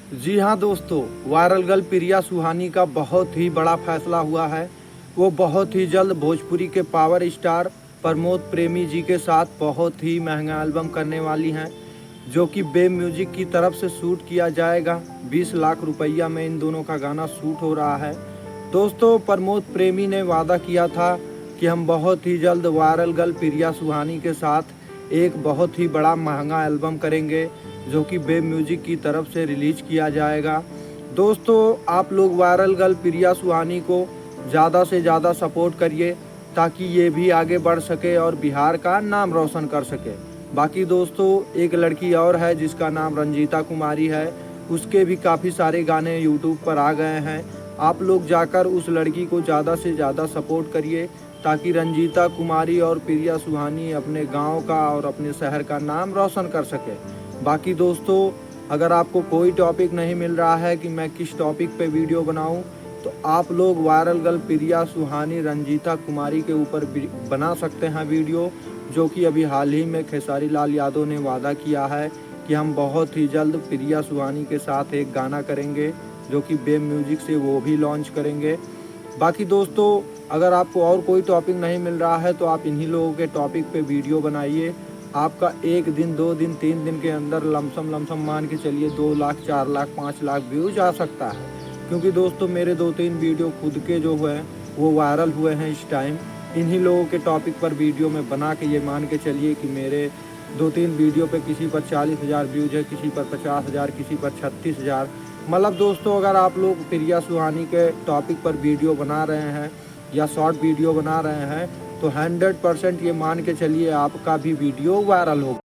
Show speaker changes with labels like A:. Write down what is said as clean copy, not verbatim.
A: जी हाँ दोस्तों, viral girl प्रिया सुहानी का बहुत ही बड़ा फैसला हुआ है। वो बहुत ही जल्द भोजपुरी के पावर स्टार प्रमोद प्रेमी जी के साथ बहुत ही महंगा एल्बम करने वाली हैं, जो कि बे म्यूजिक की तरफ से शूट किया जाएगा। 20 लाख रुपया में इन दोनों का गाना शूट हो रहा है। दोस्तों, प्रमोद प्रेमी ने वादा किया था कि हम बहुत ही जल्द वायरल गर्ल प्रिया सुहानी के साथ एक बहुत ही बड़ा महंगा एल्बम करेंगे, जो कि बे म्यूजिक की तरफ से रिलीज किया जाएगा। दोस्तों, आप लोग वायरल गर्ल प्रिया सुहानी को ज़्यादा से ज़्यादा सपोर्ट करिए, ताकि ये भी आगे बढ़ सके और बिहार का नाम रोशन कर सके। बाकी दोस्तों, एक लड़की और है जिसका नाम रंजीता कुमारी है। उसके भी काफ़ी सारे गाने यूट्यूब पर आ गए हैं। आप लोग जाकर उस लड़की को ज़्यादा से ज़्यादा सपोर्ट करिए, ताकि रंजीता कुमारी और प्रिया सुहानी अपने गांव का और अपने शहर का नाम रोशन कर सके। बाकी दोस्तों, अगर आपको कोई टॉपिक नहीं मिल रहा है कि मैं किस टॉपिक पे वीडियो बनाऊं, तो आप लोग वायरल गर्ल प्रिया सुहानी रंजीता कुमारी के ऊपर बना सकते हैं वीडियो, जो कि अभी हाल ही में खेसारी लाल यादव ने वादा किया है कि हम बहुत ही जल्द प्रिया सुहानी के साथ एक गाना करेंगे, जो कि बे म्यूजिक से वो भी लॉन्च करेंगे। बाकी दोस्तों, अगर आपको और कोई टॉपिक नहीं मिल रहा है तो आप इन्हीं लोगों के टॉपिक पे वीडियो बनाइए। आपका 1 दिन 2 दिन 3 दिन के अंदर लमसम मान के चलिए 2 लाख 4 लाख 5 लाख व्यूज आ सकता है। क्योंकि दोस्तों, मेरे 2-3 वीडियो खुद के जो हुए वो वायरल हुए हैं इस टाइम। इन्हीं लोगों के टॉपिक पर वीडियो में बना के ये मान के चलिए कि मेरे 2-3 वीडियो पे किसी पर 40,000 व्यूज है, किसी पर 50,000, किसी पर 36,000। मतलब दोस्तों, अगर आप लोग प्रिया सुहानी के टॉपिक पर वीडियो बना रहे हैं या शॉर्ट वीडियो बना रहे हैं, तो 100% ये मान के चलिए आपका भी वीडियो वायरल होगा।